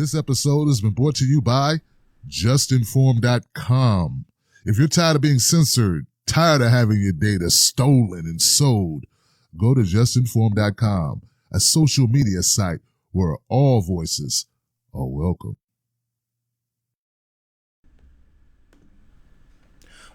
This episode has been brought to you by JustNForm.com. If you're tired of being censored, tired of having your data stolen and sold, go to JustNForm.com, a social media site where all voices are welcome.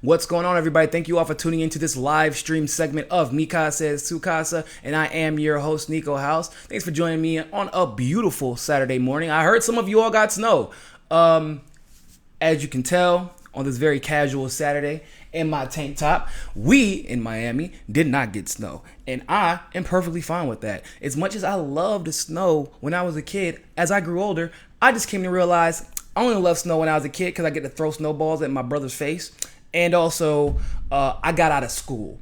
What's going on, everybody? Thank you all for tuning into this live stream segment of Mi Casa es Tu Casa, and I am your host, Niko House. Thanks for joining me on a beautiful Saturday morning. I heard some of you all got snow. As you can tell, on this very casual Saturday, in my tank top, we in Miami did not get snow, and I am perfectly fine with that. As much as I loved snow when I was a kid, as I grew older, I just came to realize I only loved snow when I was a kid because I get to throw snowballs at my brother's face. And also, I got out of school.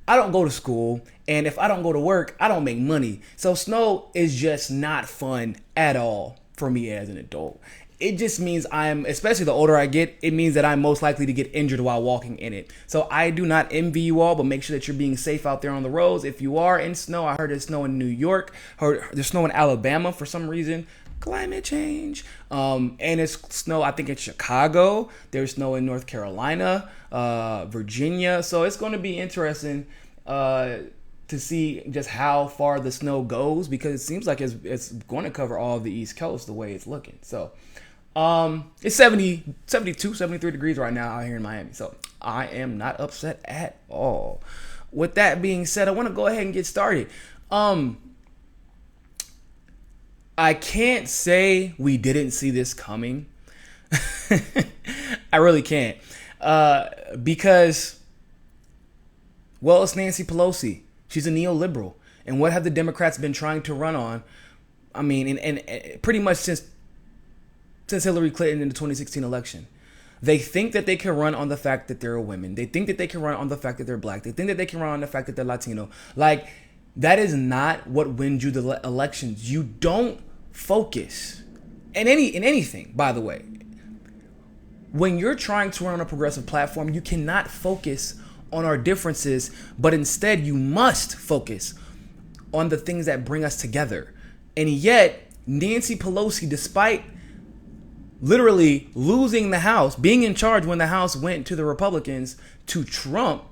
I don't go to school, and if I don't go to work, I don't make money. So snow is just not fun at all for me as an adult. It just means especially the older I get, it means that I'm most likely to get injured while walking in it. So I do not envy you all, but make sure that you're being safe out there on the roads. If you are in snow, I heard there's snow in New York, heard there's snow in Alabama for some reason. Climate change. And it's snow, I think, in Chicago. There's snow in North Carolina, Virginia. So it's going to be interesting to see just how far the snow goes, because it seems like it's going to cover all of the East Coast the way it's looking. So it's 72, 73 degrees right now out here in Miami. So I am not upset at all. With that being said, I want to go ahead and get started. I can't say we didn't see this coming. I really can't. Because, well, it's Nancy Pelosi. She's a neoliberal. And what have the Democrats been trying to run on? I mean, and pretty much since Hillary Clinton in the 2016 election. They think that they can run on the fact that they're women. They think that they can run on the fact that they're black. They think that they can run on the fact that they're Latino. Like, that is not what wins you the elections. You don't focus in anything, by the way. When you're trying to run on a progressive platform, you cannot focus on our differences, but instead you must focus on the things that bring us together. And yet, Nancy Pelosi, despite literally losing the House, being in charge when the House went to the Republicans, to Trump,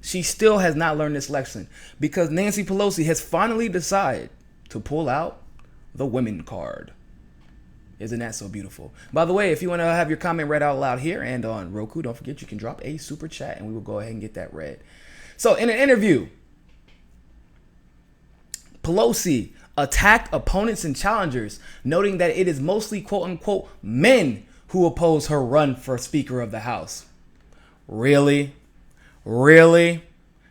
she still has not learned this lesson, because Nancy Pelosi has finally decided to pull out the women card. Isn't that so beautiful? By the way, if you want to have your comment read out loud here and on Roku, don't forget you can drop a super chat and we will go ahead and get that read. So in an interview, Pelosi attacked opponents and challengers, noting that it is mostly quote unquote men who oppose her run for Speaker of the House. Really?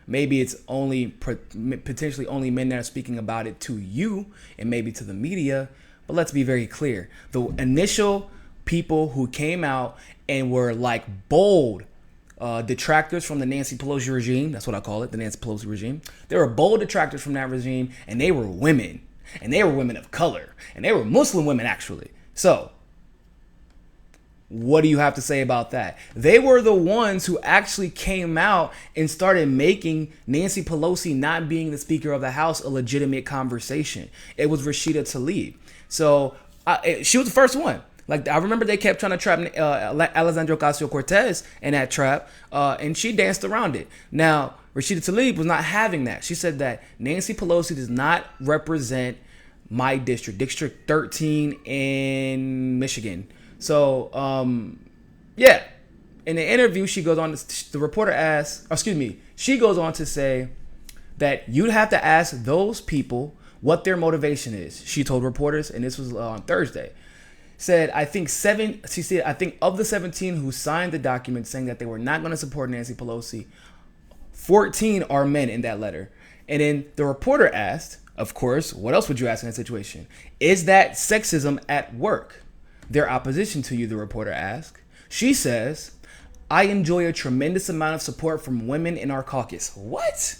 Maybe it's only potentially only men that are speaking about it to you and maybe to the media. But let's be very clear. The initial people who came out and were like bold detractors from the Nancy Pelosi regime, that's what I call it, the Nancy Pelosi regime. They were bold detractors from that regime, and they were women. And they were women of color. And they were Muslim women, actually. So, what do you have to say about that? They were the ones who actually came out and started making Nancy Pelosi not being the Speaker of the House a legitimate conversation. It was Rashida Tlaib. So she was the first one. Like, I remember they kept trying to trap Alexandria Ocasio-Cortez in that trap, and she danced around it. Now, Rashida Tlaib was not having that. She said that Nancy Pelosi does not represent my district, District 13 in Michigan. So, yeah. In the interview, she goes on, the reporter asks, she goes on to say that you'd have to ask those people what their motivation is. She told reporters, and this was on Thursday, said, I think of the 17 who signed the document saying that they were not going to support Nancy Pelosi, 14 are men in that letter. And then the reporter asked, of course, what else would you ask in that situation? Is that sexism at work? Their opposition to you, the reporter asked. She says, I enjoy a tremendous amount of support from women in our caucus. What?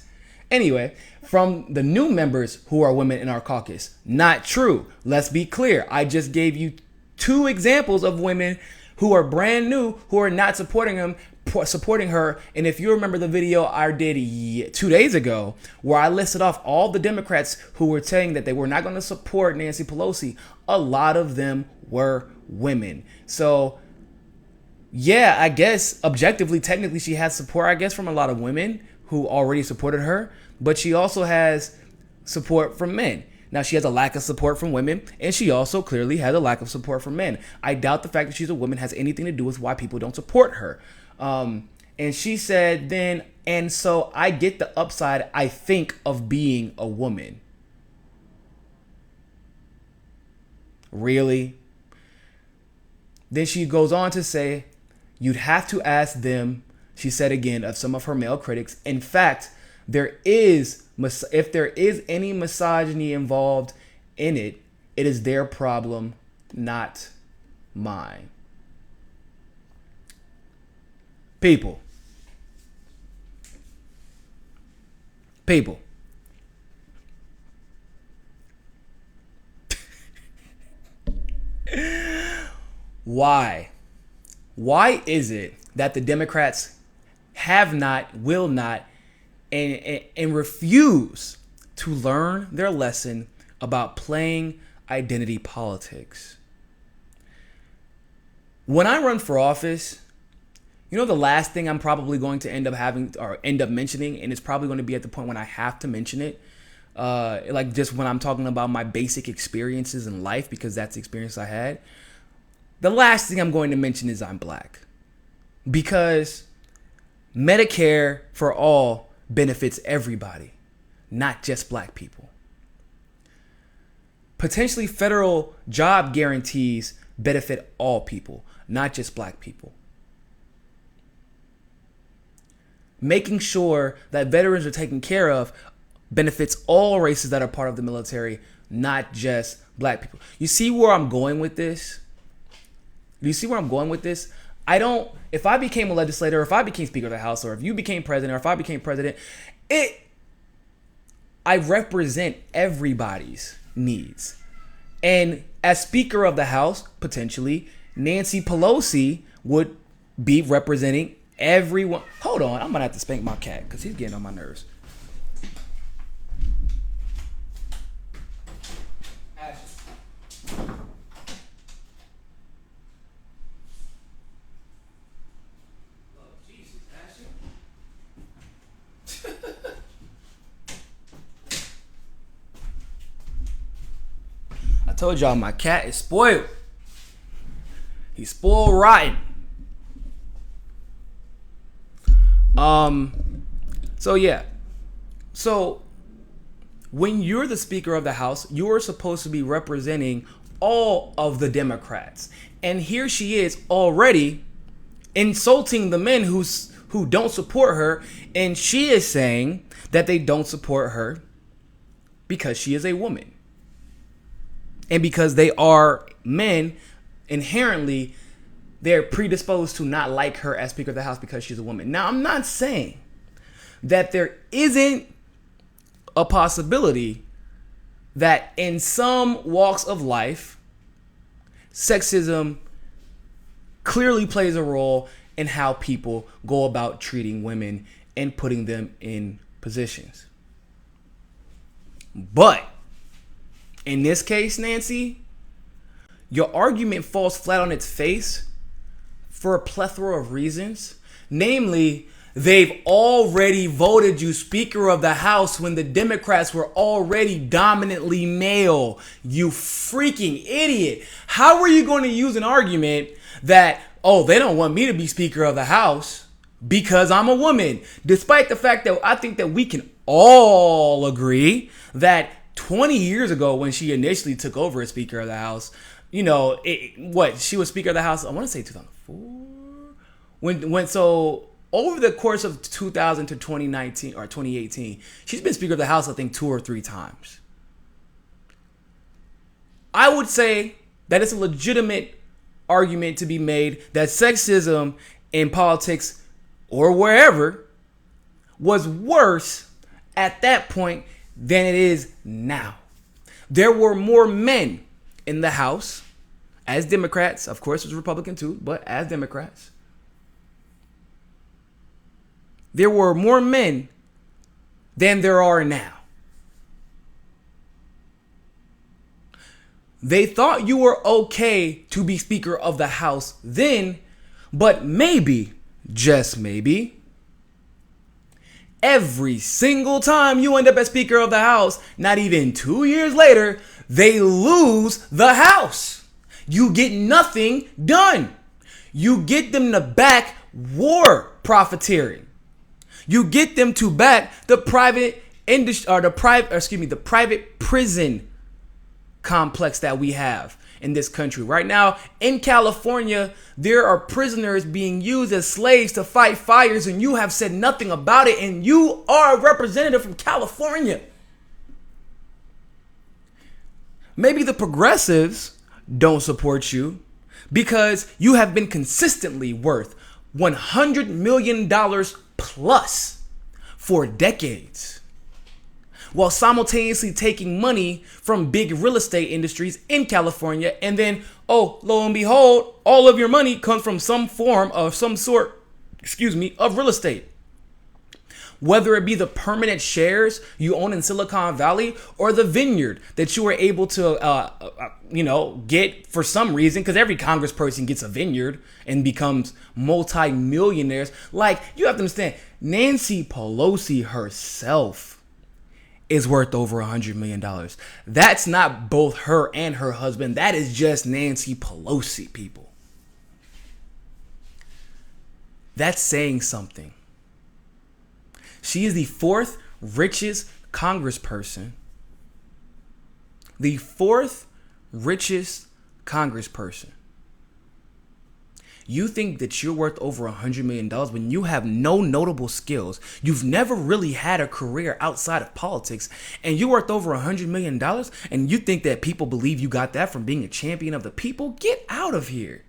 Anyway, from the new members who are women in our caucus. Not true. Let's be clear. I just gave you 2 examples of women who are brand new, who are not supporting her. And if you remember the video I did 2 days ago, where I listed off all the Democrats who were saying that they were not going to support Nancy Pelosi, a lot of them were women. So yeah, I guess objectively, technically, she has support, I guess, from a lot of women who already supported her, but she also has support from men. Now, she has a lack of support from women, and she also clearly has a lack of support from men. I doubt the fact that she's a woman has anything to do with why people don't support her. And she said then, and so I get the upside, I think, of being a woman. Really? Then she goes on to say, you'd have to ask them, she said again, of some of her male critics. In fact, if there is any misogyny involved in it, it is their problem, not mine. People. Why? Why is it that the Democrats have not, will not, and refuse to learn their lesson about playing identity politics? When I run for office, you know the last thing I'm probably going to end up mentioning, and it's probably going to be at the point when I have to mention it, like just when I'm talking about my basic experiences in life, because that's the experience I had. The last thing I'm going to mention is I'm black. Because Medicare for all benefits everybody, not just black people. Potentially federal job guarantees benefit all people, not just black people. Making sure that veterans are taken care of benefits all races that are part of the military, not just black people. You see where I'm going with this? If I became a legislator, if I became Speaker of the House, or if you became president, or if I became president, I represent everybody's needs. And as Speaker of the House, potentially, Nancy Pelosi would be representing everyone. Hold on, I'm gonna have to spank my cat because he's getting on my nerves. I told y'all my cat is spoiled. He's spoiled rotten. So yeah. So when you're the Speaker of the House, you're supposed to be representing all of the Democrats. And here she is already insulting the men who don't support her, and she is saying that they don't support her because she is a woman. And because they are men, inherently, they're predisposed to not like her as Speaker of the House because she's a woman. Now, I'm not saying that there isn't a possibility that in some walks of life, sexism clearly plays a role in how people go about treating women and putting them in positions. But in this case, Nancy, your argument falls flat on its face for a plethora of reasons. Namely, they've already voted you Speaker of the House when the Democrats were already dominantly male. You freaking idiot. How are you going to use an argument that, oh, they don't want me to be Speaker of the House because I'm a woman? Despite the fact that I think that we can all agree that 20 years ago when she initially took over as Speaker of the House, you know, she was Speaker of the House, I want to say 2004? So over the course of 2000 to 2019 or 2018, she's been Speaker of the House, I think, 2 or 3 times. I would say that it's a legitimate argument to be made that sexism in politics or wherever was worse at that point than it is now. There were more men in the House as Democrats. Of course, it was Republican too, but as Democrats. There were more men than there are now. They thought you were okay to be Speaker of the House then, but maybe, just maybe, every single time you end up as Speaker of the House, not even 2 years later, they lose the House. You get nothing done. You get them to back war profiteering. You get them to back the private industry or the private prison complex that we have in this country. Right now in California, there are prisoners being used as slaves to fight fires, and you have said nothing about it, and you are a representative from California. Maybe the progressives don't support you because you have been consistently worth $100 million plus for decades, while simultaneously taking money from big real estate industries in California. And then, oh, lo and behold, all of your money comes from some form of some sort, of real estate. Whether it be the permanent shares you own in Silicon Valley or the vineyard that you were able to, get for some reason, because every congressperson gets a vineyard and becomes multi-millionaires. Like, you have to understand, Nancy Pelosi herself is worth over $100 million. That's not both her and her husband. That is just Nancy Pelosi, people. That's saying something. She is the fourth richest congressperson. The fourth richest congressperson. You think that you're worth over $100 million when you have no notable skills. You've never really had a career outside of politics, and you're worth over $100 million, and you think that people believe you got that from being a champion of the people? Get out of here.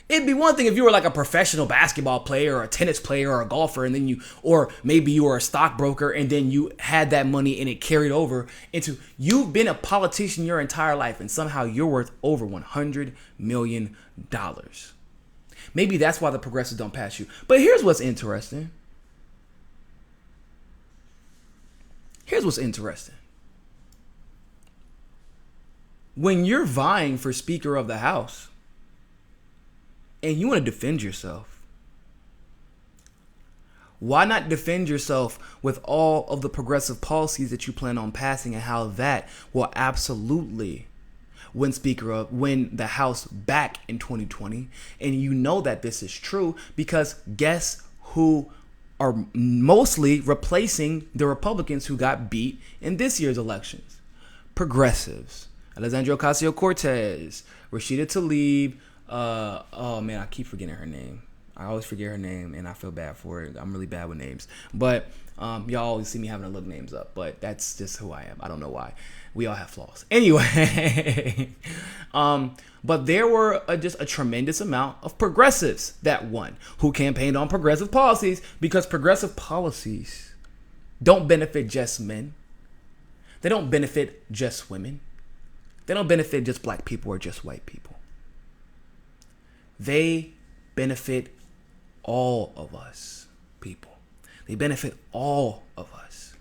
It'd be one thing if you were like a professional basketball player or a tennis player or a golfer, and then or maybe you were a stockbroker and then you had that money and it carried over into, you've been a politician your entire life and somehow you're worth over $100 million. Maybe that's why the progressives don't pass you. But here's what's interesting. When you're vying for Speaker of the House, and you want to defend yourself, why not defend yourself with all of the progressive policies that you plan on passing and how that will absolutely win the House back in 2020? And you know that this is true because guess who are mostly replacing the Republicans who got beat in this year's elections? Progressives. Alexandria Ocasio-Cortez, Rashida Tlaib. I keep forgetting her name. I always forget her name, and I feel bad for it. I'm really bad with names. But y'all always see me having to look names up. But that's just who I am. I don't know why. We all have flaws. Anyway, but there were just a tremendous amount of progressives that won who campaigned on progressive policies, because progressive policies don't benefit just men. They don't benefit just women. They don't benefit just black people or just white people. They benefit all of us, people. They benefit all of us.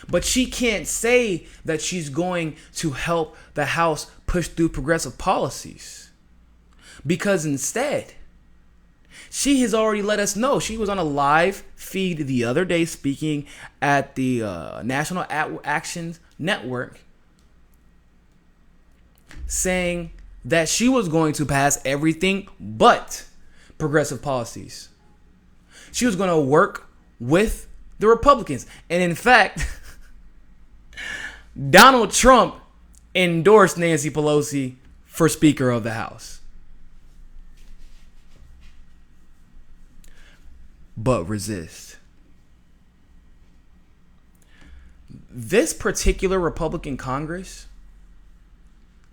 But she can't say that she's going to help the House push through progressive policies, because instead, she has already let us know. She was on a live feed the other day speaking at the National Action Network, saying that she was going to pass everything but progressive policies. She was going to work with the Republicans. And in fact, Donald Trump endorsed Nancy Pelosi for Speaker of the House. But resist. This particular Republican Congress,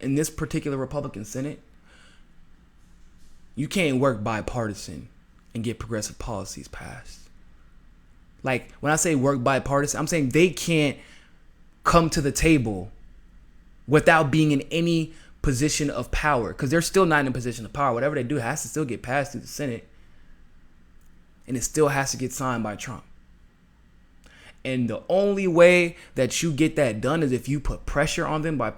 in this particular Republican Senate, you can't work bipartisan and get progressive policies passed. Like, when I say work bipartisan, I'm saying they can't come to the table without being in any position of power, because they're still not in a position of power. Whatever they do has to still get passed through the Senate, and it still has to get signed by Trump. And the only way that you get that done is if you put pressure on them by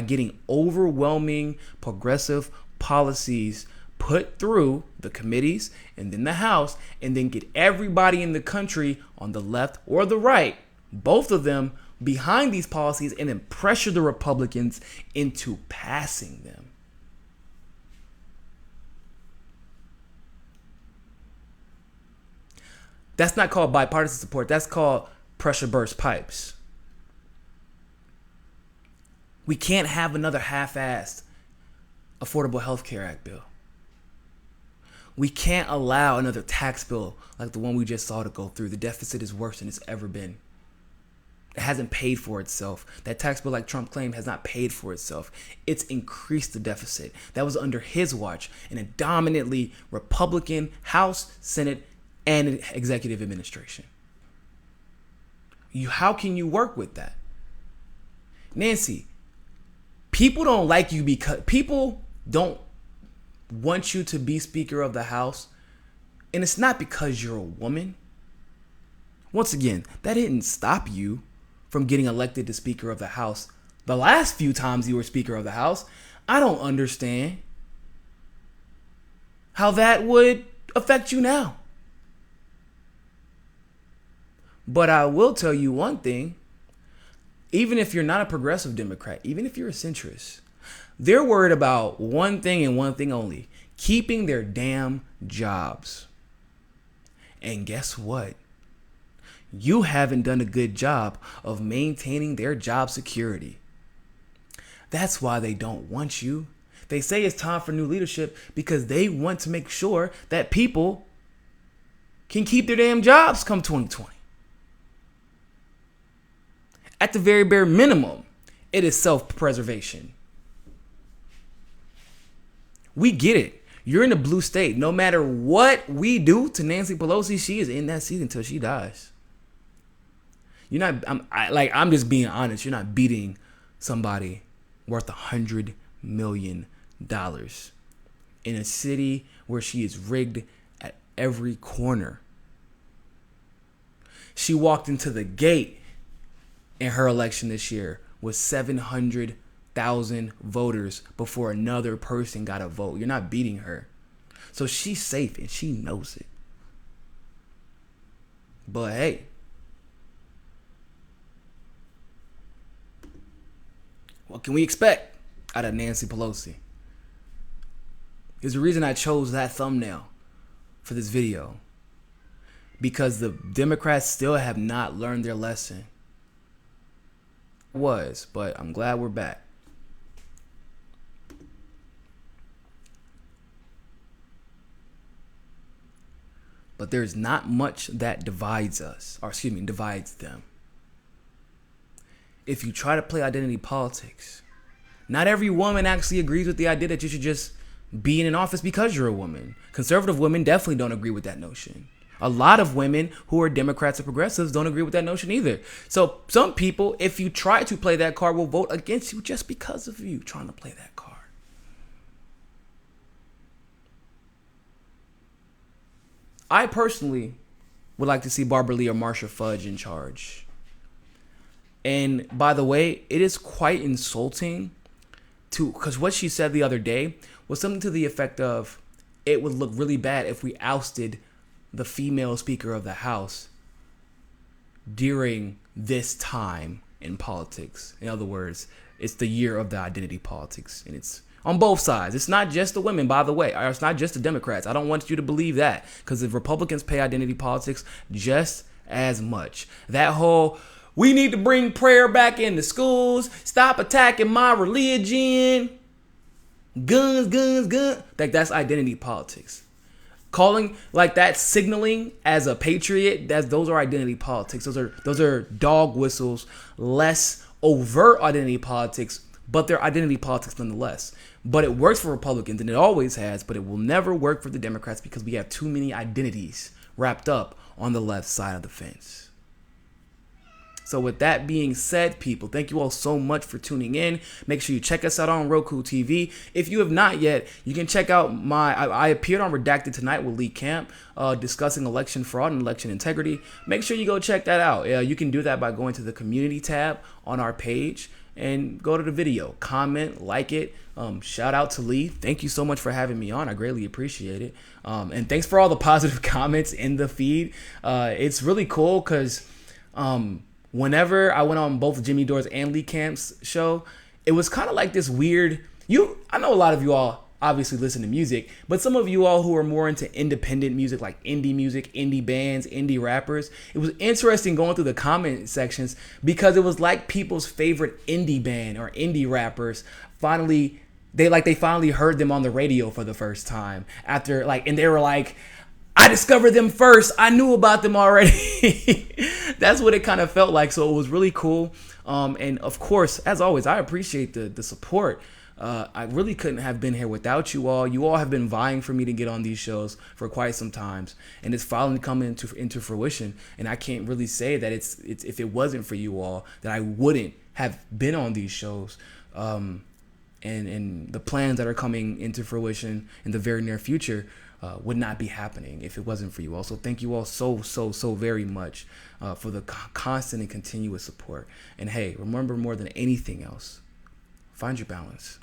getting overwhelming progressive policies put through the committees and then the House, and then get everybody in the country on the left or the right, both of them, behind these policies, and then pressure the Republicans into passing them. That's not called bipartisan support. That's called pressure burst pipes. We can't have another half-assed Affordable Health Care Act bill. We can't allow another tax bill like the one we just saw to go through. The deficit is worse than it's ever been. It hasn't paid for itself. That tax bill, like Trump claimed, has not paid for itself. It's increased the deficit. That was under his watch in a dominantly Republican House, Senate, and executive administration. How can you work with that? Nancy, people don't like you because people don't want you to be Speaker of the House, and it's not because you're a woman. Once again, that didn't stop you from getting elected to Speaker of the House the last few times you were Speaker of the House. I don't understand how that would affect you now. But I will tell you one thing. Even if you're not a progressive Democrat, even if you're a centrist, they're worried about one thing and one thing only: keeping their damn jobs. And guess what? You haven't done a good job of maintaining their job security. That's why they don't want you. They say it's time for new leadership because they want to make sure that people can keep their damn jobs come 2020. At the very bare minimum, it is self-preservation. We get it. You're in a blue state. No matter what we do to Nancy Pelosi, she is in that seat until she dies. I'm just being honest. You're not beating somebody worth $100 million in a city where she is rigged at every corner. She walked into the gate in her election this year with 700,000 voters before another person got a vote. You're not beating her. So she's safe and she knows it. But hey, what can we expect out of Nancy Pelosi? There's a reason I chose that thumbnail for this video. Because the Democrats still have not learned their lesson. But I'm glad we're back. But there's not much that divides them. If you try to play identity politics, not every woman actually agrees with the idea that you should just be in an office because you're a woman. Conservative women definitely don't agree with that notion. A lot of women who are Democrats or progressives don't agree with that notion either. So some people, if you try to play that card, will vote against you just because of you trying to play that card. I personally would like to see Barbara Lee or Marsha Fudge in charge. And by the way, it is quite insulting because what she said the other day was something to the effect of, it would look really bad if we ousted the female Speaker of the House during this time in politics. In other words, it's the year of the identity politics, and it's on both sides. It's not just the women, by the way, or it's not just the Democrats. I don't want you to believe that, because the Republicans pay identity politics just as much. That whole, we need to bring prayer back into schools, stop attacking my religion, guns, like that's identity politics. Calling like that, signaling as a patriot, those are identity politics. Those are dog whistles, less overt identity politics, but they're identity politics nonetheless. But it works for Republicans, and it always has, but it will never work for the Democrats because we have too many identities wrapped up on the left side of the fence. So with that being said, people, thank you all so much for tuning in. Make sure you check us out on Roku TV. If you have not yet, you can check out I appeared on Redacted tonight with Lee Camp, discussing election fraud and election integrity. Make sure you go check that out. You can do that by going to the community tab on our page and go to the video, comment, like it. Shout out to Lee. Thank you so much for having me on. I greatly appreciate it. And thanks for all the positive comments in the feed. It's really cool because whenever I went on both Jimmy Dore's and Lee Camp's show, it was kind of like this weird, I know a lot of you all obviously listen to music, but some of you all who are more into independent music, like indie music, indie bands, indie rappers, it was interesting going through the comment sections because it was like people's favorite indie band or indie rappers finally heard them on the radio for the first time after and they were like, I discovered them first. I knew about them already. That's what it kind of felt like. So it was really cool. And of course, as always, I appreciate the support. I really couldn't have been here without you all. You all have been vying for me to get on these shows for quite some times, and it's finally coming into fruition. And I can't really say that it's if it wasn't for you all that I wouldn't have been on these shows. And the plans that are coming into fruition in the very near future would not be happening if it wasn't for you all. So thank you all so very much for the constant and continuous support. And hey, remember, more than anything else, find your balance.